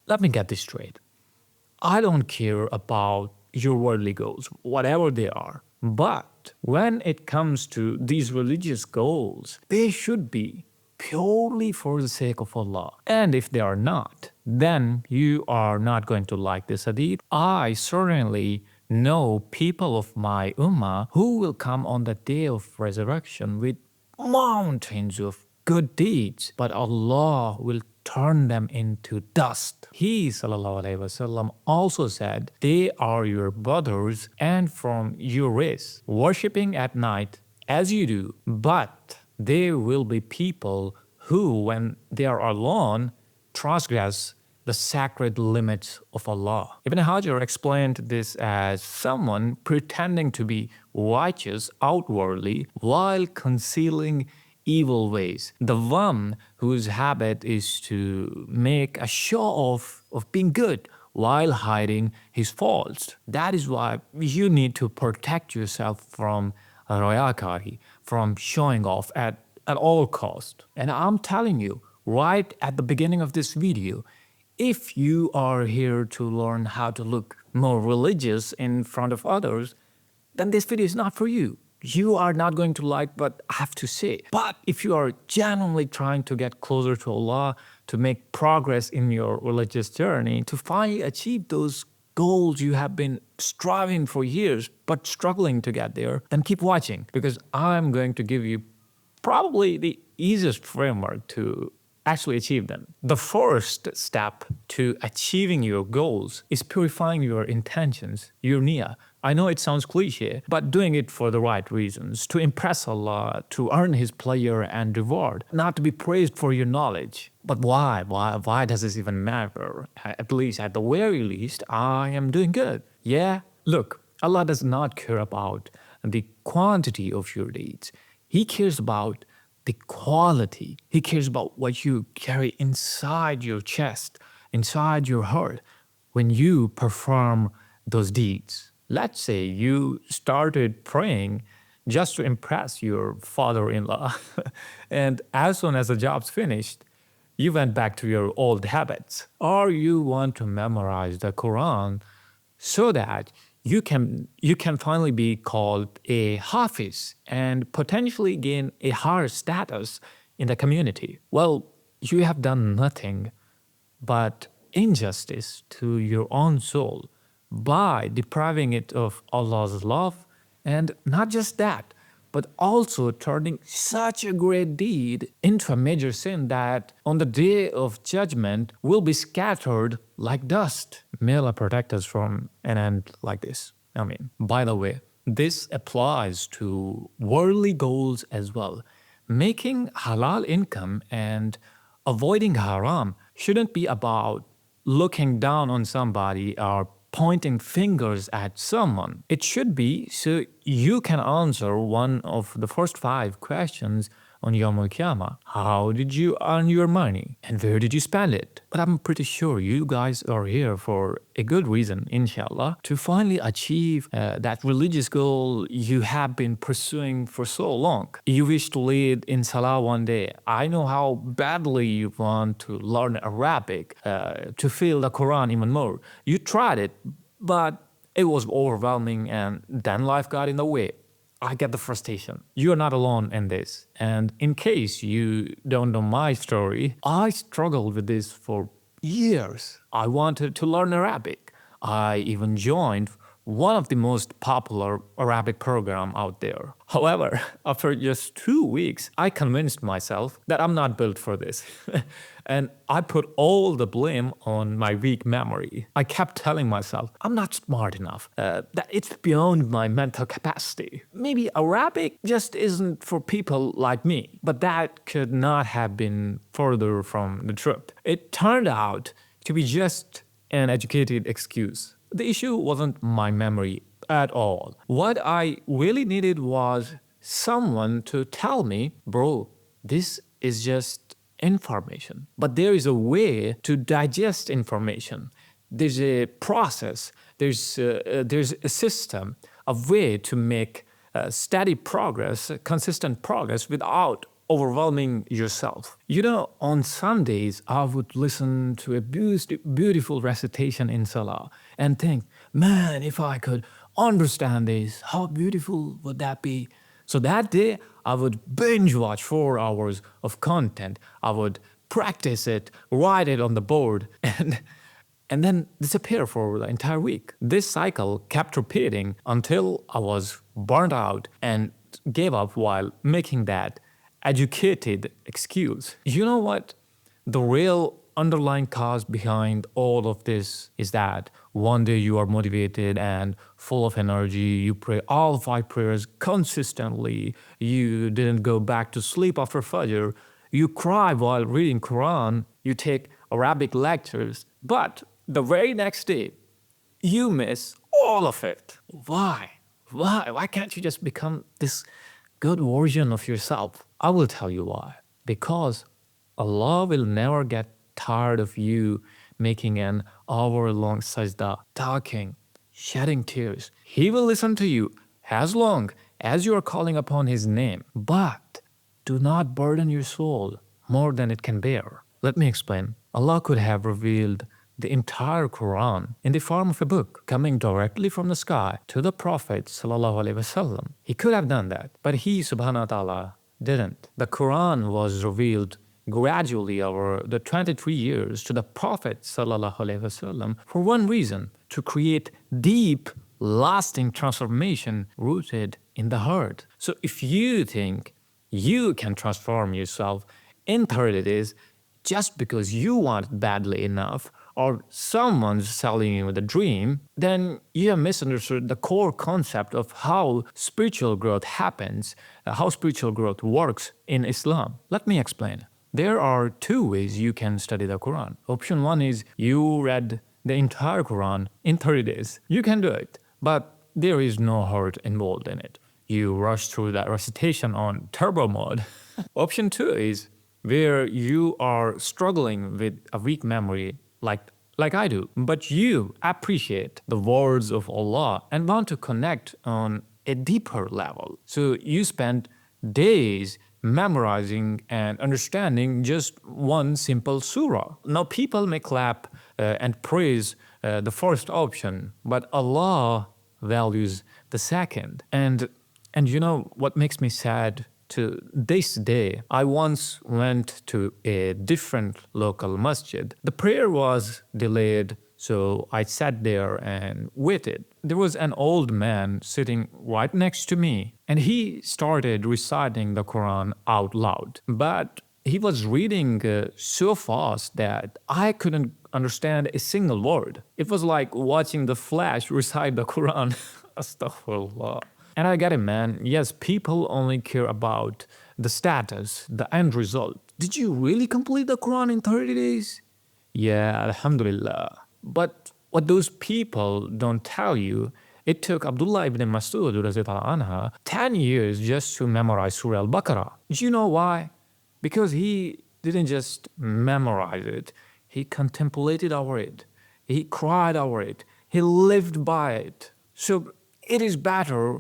let me get this straight. I don't care about your worldly goals, whatever they are. But when it comes to these religious goals, they should be purely for the sake of Allah. And if they are not, then you are not going to like this hadith. I certainly know people of my ummah who will come on the day of resurrection with mountains of good deeds, but Allah will turn them into dust. He sallallahu alaihi wasallam also said, they are your brothers and from your race, worshipping at night as you do, but there will be people who, when they are alone, transgress the sacred limits of Allah. Ibn Hajar explained this as someone pretending to be righteous outwardly while concealing evil ways. The one whose habit is to make a show of being good while hiding his faults. That is why you need to protect yourself from rayakari, from showing off at all cost. And I'm telling you, right at the beginning of this video, if you are here to learn how to look more religious in front of others, then this video is not for you. You are not going to like what I have to say. But if you are genuinely trying to get closer to Allah, to make progress in your religious journey, to finally achieve those goals you have been striving for years but struggling to get there, then keep watching, because I'm going to give you probably the easiest framework to actually achieve them. The first step to achieving your goals is purifying your intentions, your niyyah. I know it sounds cliche, but doing it for the right reasons, to impress Allah, to earn His pleasure and reward, not to be praised for your knowledge. But why? Why does this even matter? At least, at the very least, I am doing good. Yeah? Look, Allah does not care about the quantity of your deeds. He cares about the quality. He cares about what you carry inside your chest, inside your heart, when you perform those deeds. Let's say you started praying just to impress your father-in-law, and as soon as the job's finished, you went back to your old habits. Or you want to memorize the Quran so that you can finally be called a hafiz and potentially gain a higher status in the community. Well, you have done nothing but injustice to your own soul by depriving it of Allah's love, and not just that, but also turning such a great deed into a major sin that on the day of judgment will be scattered like dust. May Allah protect us from an end like this. By the way, this applies to worldly goals as well. Making halal income and avoiding haram shouldn't be about looking down on somebody or pointing fingers at someone. It should be so you can answer one of the first 5 questions on Yawm al-Qiyamah. How did you earn your money? And where did you spend it? But I'm pretty sure you guys are here for a good reason, inshallah, to finally achieve that religious goal you have been pursuing for so long. You wish to lead in Salah one day. I know how badly you want to learn Arabic, to feel the Quran even more. You tried it, but it was overwhelming, and then life got in the way. I get the frustration. You are not alone in this. And in case you don't know my story, I struggled with this for years. I wanted to learn Arabic. I even joined one of the most popular Arabic program out there. However, after just 2 weeks, I convinced myself that I'm not built for this. And I put all the blame on my weak memory. I kept telling myself, I'm not smart enough, that it's beyond my mental capacity. Maybe Arabic just isn't for people like me. But that could not have been further from the truth. It turned out to be just an educated excuse. The issue wasn't my memory at all. What I really needed was someone to tell me, bro, this is just information. But there is a way to digest information. There's a process, there's a system, a way to make steady progress, consistent progress without overwhelming yourself. On Sundays, I would listen to a beautiful recitation in Salah and think, man, if I could understand this, how beautiful would that be? So that day, I would binge watch 4 hours of content. I would practice it, write it on the board, and then disappear for the entire week. This cycle kept repeating until I was burnt out and gave up while making that educated excuse. You know what? The real underlying cause behind all of this is that one day you are motivated and full of energy, you pray all 5 prayers consistently, you didn't go back to sleep after Fajr, you cry while reading Quran, you take Arabic lectures, but the very next day, you miss all of it. Why? Why? Why can't you just become this good version of yourself? I will tell you why. Because Allah will never get tired of you making an hour-long sajda, talking, shedding tears. He will listen to you as long as you are calling upon His name. But do not burden your soul more than it can bear. Let me explain. Allah could have revealed the entire Quran in the form of a book coming directly from the sky to the Prophet ﷺ. He could have done that, but He subhanahu wa ta'ala didn't. The Quran was revealed gradually over the 23 years to the Prophet ﷺ for one reason: to create deep, lasting transformation rooted in the heart. So if you think you can transform yourself in 30 days just because you want it badly enough, or someone's selling you the dream, then you have misunderstood the core concept of how spiritual growth happens, how spiritual growth works in Islam. Let me explain. There are 2 ways you can study the Quran. Option 1 is you read the entire Quran in 30 days. You can do it, but there is no heart involved in it. You rush through that recitation on turbo mode. Option 2 is where you are struggling with a weak memory like I do, but you appreciate the words of Allah and want to connect on a deeper level. So you spend days memorizing and understanding just one simple surah. Now people may clap and praise the first option, but Allah values the second. And you know what makes me sad? To this day, I once went to a different local masjid. The prayer was delayed, so I sat there and waited. There was an old man sitting right next to me, and he started reciting the Quran out loud. But he was reading so fast that I couldn't understand a single word. It was like watching the Flash recite the Quran. Astaghfirullah. And I get it, man. Yes, people only care about the status, the end result. Did you really complete the Quran in 30 days? Yeah, alhamdulillah. But what those people don't tell you, it took Abdullah ibn Mas'ud radhiyallahu anha 10 years just to memorize Surah Al-Baqarah. Do you know why? Because he didn't just memorize it, he contemplated over it. He cried over it. He lived by it. So it is better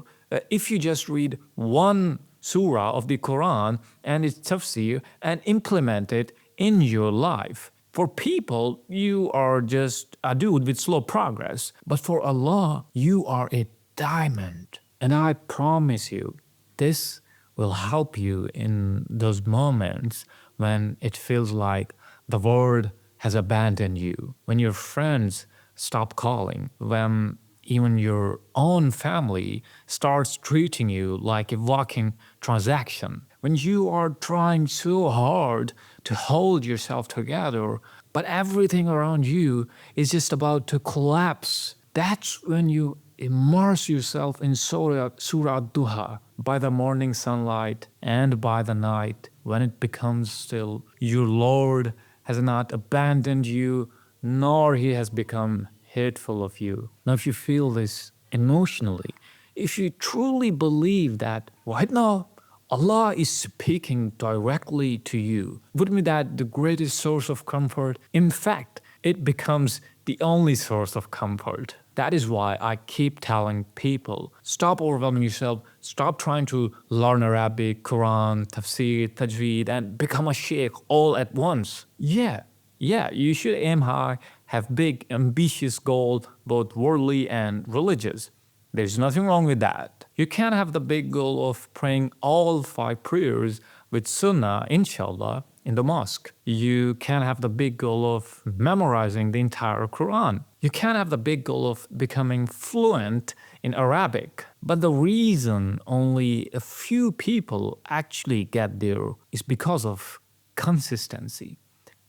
if you just read one surah of the Quran and its tafsir and implement it in your life. For people, you are just a dude with slow progress. But for Allah, you are a diamond. And I promise you, this will help you in those moments when it feels like the world has abandoned you, when your friends stop calling, when even your own family starts treating you like a walking transaction. When you are trying so hard to hold yourself together, but everything around you is just about to collapse. That's when you immerse yourself in Surah Duha by the morning sunlight and by the night when it becomes still. Your Lord has not abandoned you, nor He has become hateful of you. Now, if you feel this emotionally, if you truly believe that right now Allah is speaking directly to you, wouldn't be that the greatest source of comfort? In fact, it becomes the only source of comfort. That is why I keep telling people, stop overwhelming yourself, stop trying to learn Arabic, Quran, tafsir, tajweed, and become a sheikh all at once. Yeah, you should aim high, have big, ambitious goals, both worldly and religious. There's nothing wrong with that. You can have the big goal of praying all 5 prayers with Sunnah, inshallah, in the mosque. You can have the big goal of memorizing the entire Quran. You can have the big goal of becoming fluent in Arabic. But the reason only a few people actually get there is because of consistency.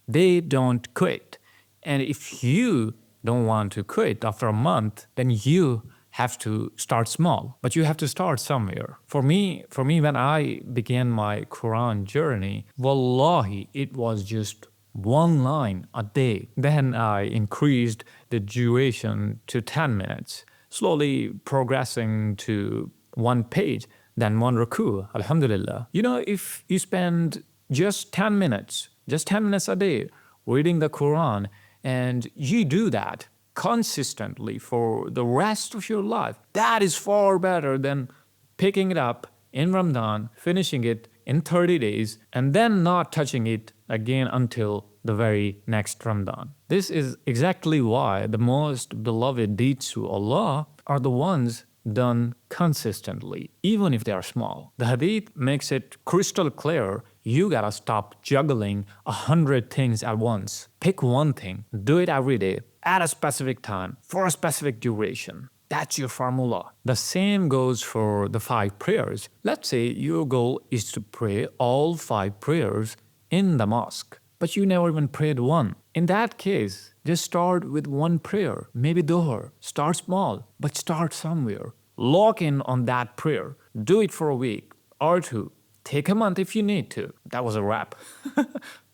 They don't quit. And if you don't want to quit after a month, then you have to start small, but you have to start somewhere. For me, when I began my Quran journey, wallahi, it was just one line a day. Then I increased the duration to 10 minutes, slowly progressing to 1 page, then 1 ruku, alhamdulillah. If you spend just 10 minutes a day reading the Quran, and you do that consistently for the rest of your life, that is far better than picking it up in Ramadan, finishing it in 30 days, and then not touching it again until the very next Ramadan. This is exactly why the most beloved deeds to Allah are the ones done consistently, even if they are small. The hadith makes it crystal clear, you gotta stop juggling 100 things at once. Pick one thing, do it every day, at a specific time, for a specific duration. That's your formula. The same goes for the 5 prayers. Let's say your goal is to pray all 5 prayers in the mosque, but you never even prayed one. In that case, just start with 1 prayer, maybe Dhuhr. Start small, but start somewhere. Lock in on that prayer. Do it for a week or 2. Take a month if you need to. That was a wrap.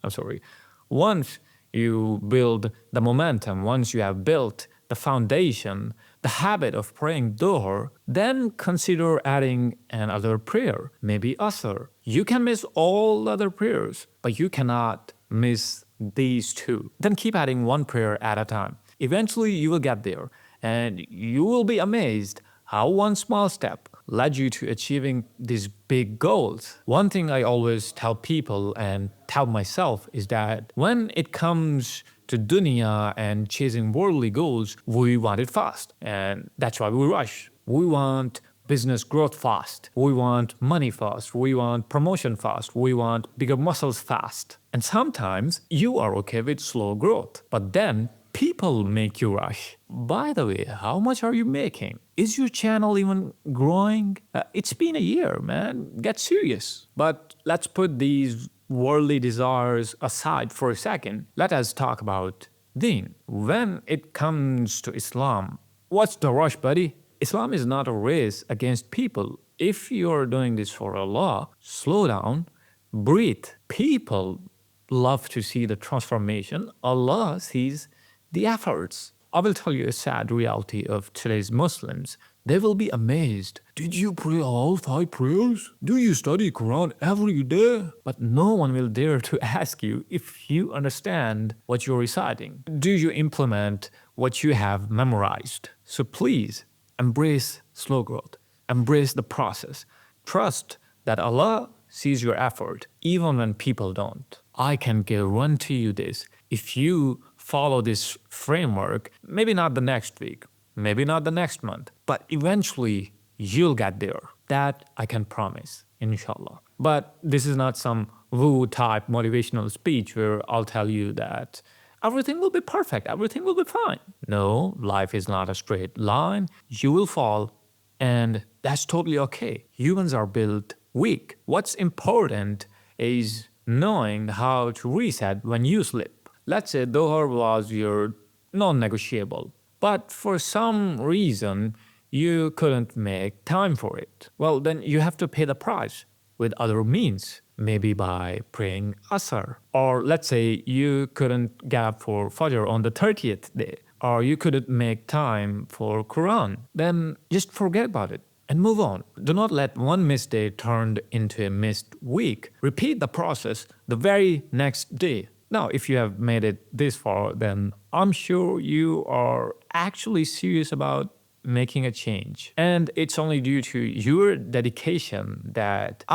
I'm sorry. Once you build the momentum, once you have built the foundation, the habit of praying Dhuhr, then consider adding another prayer, maybe Asr. You can miss all other prayers, but you cannot miss these 2. Then keep adding 1 prayer at a time. Eventually you will get there, and you will be amazed how one small step led you to achieving these big goals. One thing I always tell people and tell myself is that when it comes to dunya and chasing worldly goals, we want it fast. And that's why we rush. We want business growth fast. We want money fast. We want promotion fast. We want bigger muscles fast. And sometimes you are okay with slow growth, but then people make you rush. By the way, how much are you making? Is your channel even growing? It's been a year, man. Get serious. But let's put these worldly desires aside for a second. Let us talk about deen. When it comes to Islam, what's the rush, buddy? Islam is not a race against people. If you're doing this for Allah, slow down, breathe. People love to see the transformation. Allah sees the efforts. I will tell you a sad reality of today's Muslims. They will be amazed. Did you pray all 5 prayers? Do you study Quran every day? But no one will dare to ask you if you understand what you're reciting. Do you implement what you have memorized? So please, embrace slow growth. Embrace the process. Trust that Allah sees your effort, even when people don't. I can guarantee you this. If you follow this framework, maybe not the next week, maybe not the next month, but eventually you'll get there. That I can promise, inshallah. But this is not some woo type motivational speech where I'll tell you that everything will be perfect, everything will be fine. No, life is not a straight line. You will fall, and that's totally okay. Humans are built weak. What's important is knowing how to reset when you slip. Let's say Dhuhr was your non-negotiable, but for some reason you couldn't make time for it. Well, then you have to pay the price with other means, maybe by praying Asr. Or let's say you couldn't get up for Fajr on the 30th day, or you couldn't make time for Quran. Then just forget about it and move on. Do not let one missed day turn into a missed week. Repeat the process the very next day. Now, if you have made it this far, then I'm sure you are actually serious about making a change. And it's only due to your dedication that I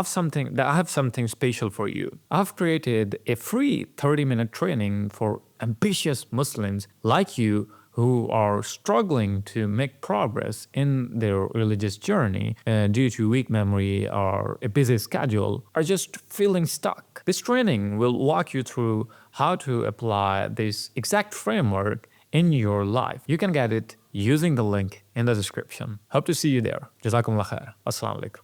have something special for you. I've created a free 30-minute training for ambitious Muslims like you who are struggling to make progress in their religious journey due to weak memory or a busy schedule, are just feeling stuck. This training will walk you through how to apply this exact framework in your life. You can get it using the link in the description. Hope to see you there. Jazakumullah khair. Assalamu alaikum.